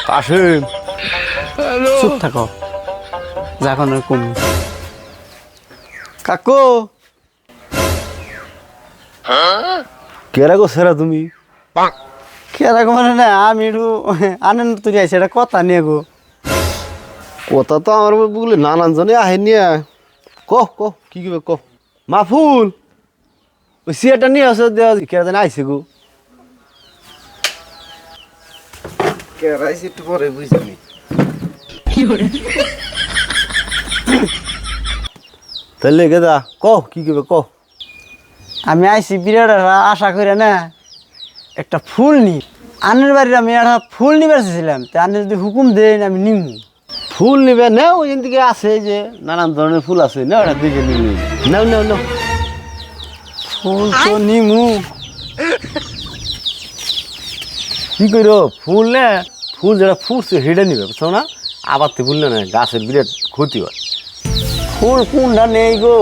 কাশিম চুপ থাকো যখন কমি কাকু কেরা গো সেরা তুমি কেরা গো মানে না আমি একটু আনন্দ তুই আছি এটা কথা নিয়ে গো কথা তো আমার বলে নানান জনে আহেনি কহ কহ কি কিবে কহ মাহফুল ওই সিয়ারটা নিয়ে আসো কেরা জানে আইসে গো কেরাইছি একটু পরে বুঝিনি তাহলে গেদা কহ কি কিবে কহ আমি আইসি বিরাট আশা করে না একটা ফুল নি আনের বাড়ির আমি একটা ফুল নিবার চেয়েছিলাম তা আনে যদি হুকুম দেন আমি নিমু ফুল নিবে না ওই দিকে আছে যে নানান ধরনের ফুল আছে না ওটা দিকে নিবি নাও নাও নাও ফুল তো নিমু কি করো ফুল না ফুল যেটা ফুটছে সেটা নিবে বুঝছো না আবার তো ফুল না গাছের বিরাট ক্ষতি হয় ফুল কোনটা নেই গো